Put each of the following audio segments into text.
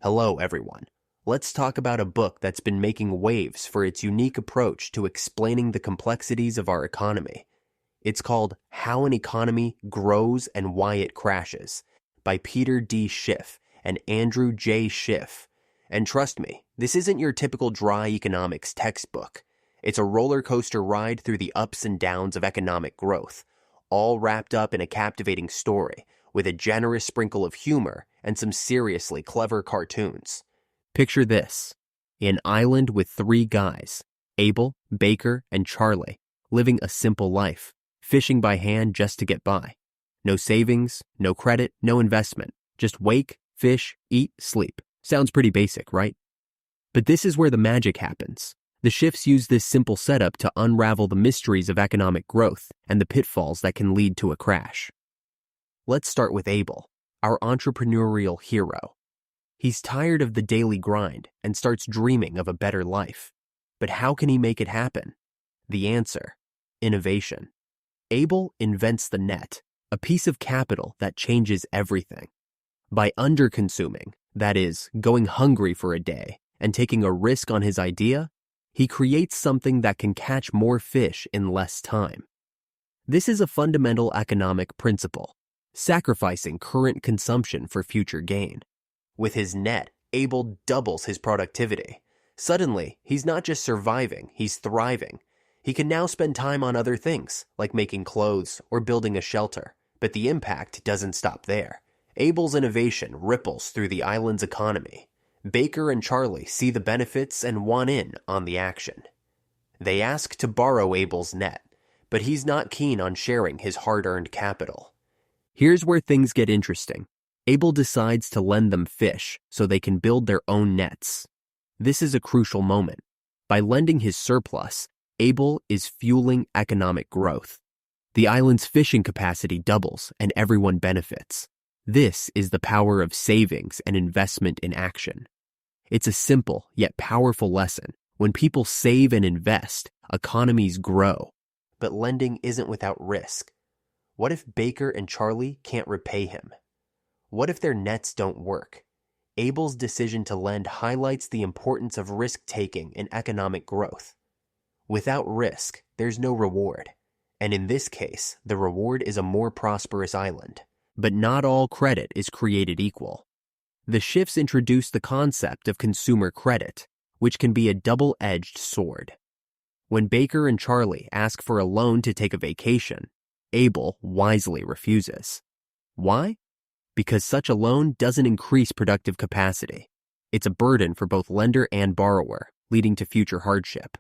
Hello, everyone. Let's talk about a book that's been making waves for its unique approach to explaining the complexities of our economy. It's called How an Economy Grows and Why It Crashes by Peter D. Schiff and Andrew J. Schiff. And trust me, this isn't your typical dry economics textbook. It's a roller coaster ride through the ups and downs of economic growth, all wrapped up in a captivating story with a generous sprinkle of humor and some seriously clever cartoons. Picture this: an island with three guys, Abel, Baker, and Charlie, living a simple life, fishing by hand just to get by. No savings, no credit, no investment. Just wake, fish, eat, sleep. Sounds pretty basic, right? But this is where the magic happens. The Schiffs use this simple setup to unravel the mysteries of economic growth and the pitfalls that can lead to a crash. Let's start with Abel, our entrepreneurial hero. He's tired of the daily grind and starts dreaming of a better life. But how can he make it happen? The answer: innovation. Abel invents the net, a piece of capital that changes everything. By underconsuming, that is, going hungry for a day, and taking a risk on his idea, he creates something that can catch more fish in less time. This is a fundamental economic principle, sacrificing current consumption for future gain. With his net, Abel doubles his productivity. Suddenly, he's not just surviving, he's thriving. He can now spend time on other things, like making clothes or building a shelter. But the impact doesn't stop there. Abel's innovation ripples through the island's economy. Baker and Charlie see the benefits and want in on the action. They ask to borrow Abel's net, but he's not keen on sharing his hard-earned capital. Here's where things get interesting. Abel decides to lend them fish so they can build their own nets. This is a crucial moment. By lending his surplus, Abel is fueling economic growth. The island's fishing capacity doubles and everyone benefits. This is the power of savings and investment in action. It's a simple yet powerful lesson. When people save and invest, economies grow. But lending isn't without risk. What if Baker and Charlie can't repay him? What if their nets don't work? Abel's decision to lend highlights the importance of risk-taking in economic growth. Without risk, there's no reward. And in this case, the reward is a more prosperous island. But not all credit is created equal. The Schiffs introduced the concept of consumer credit, which can be a double-edged sword. When Baker and Charlie ask for a loan to take a vacation, Abel wisely refuses. Why? Because such a loan doesn't increase productive capacity. It's a burden for both lender and borrower, leading to future hardship.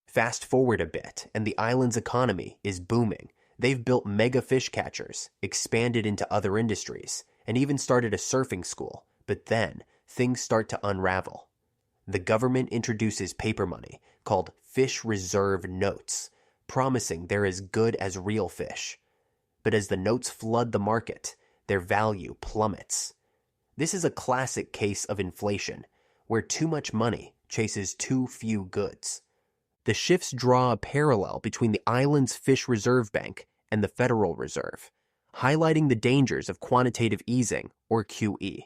Fast forward a bit, and the island's economy is booming. They've built mega fish catchers, expanded into other industries, and even started a surfing school. But then, things start to unravel. The government introduces paper money called fish reserve notes, promising they're as good as real fish. But as the notes flood the market, their value plummets. This is a classic case of inflation, where too much money chases too few goods. The Schiffs draw a parallel between the island's fish reserve bank and the Federal Reserve, highlighting the dangers of quantitative easing, or QE.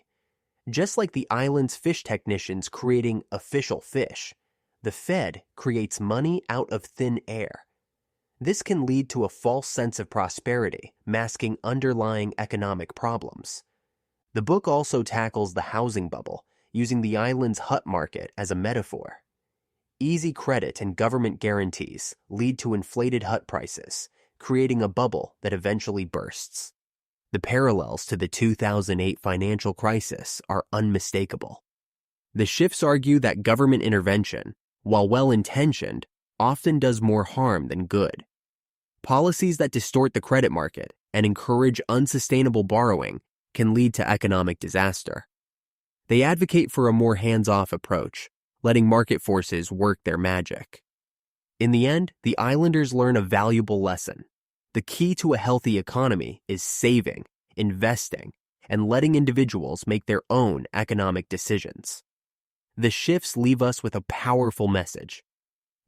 Just like the island's fish technicians creating official fish, the Fed creates money out of thin air. This can lead to a false sense of prosperity, masking underlying economic problems. The book also tackles the housing bubble, using the island's hut market as a metaphor. Easy credit and government guarantees lead to inflated hut prices, creating a bubble that eventually bursts. The parallels to the 2008 financial crisis are unmistakable. The Schiffs argue that government intervention, while well-intentioned, often does more harm than good. Policies that distort the credit market and encourage unsustainable borrowing can lead to economic disaster. They advocate for a more hands-off approach, letting market forces work their magic. In the end, the islanders learn a valuable lesson. The key to a healthy economy is saving, investing, and letting individuals make their own economic decisions. The Schiffs leave us with a powerful message.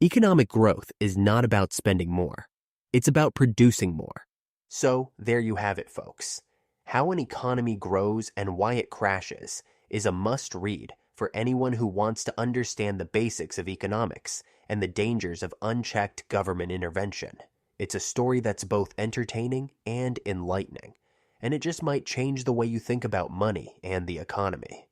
Economic growth is not about spending more. It's about producing more. So, there you have it, folks. How an economy grows and why it crashes is a must-read for anyone who wants to understand the basics of economics and the dangers of unchecked government intervention. It's a story that's both entertaining and enlightening, and it just might change the way you think about money and the economy.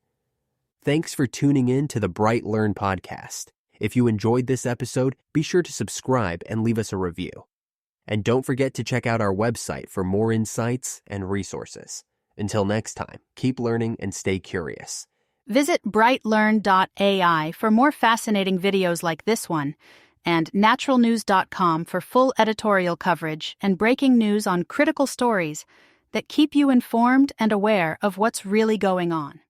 Thanks for tuning in to the BrightLearn podcast. If you enjoyed this episode, be sure to subscribe and leave us a review. And don't forget to check out our website for more insights and resources. Until next time, keep learning and stay curious. Visit brightlearn.ai for more fascinating videos like this one, and naturalnews.com for full editorial coverage and breaking news on critical stories that keep you informed and aware of what's really going on.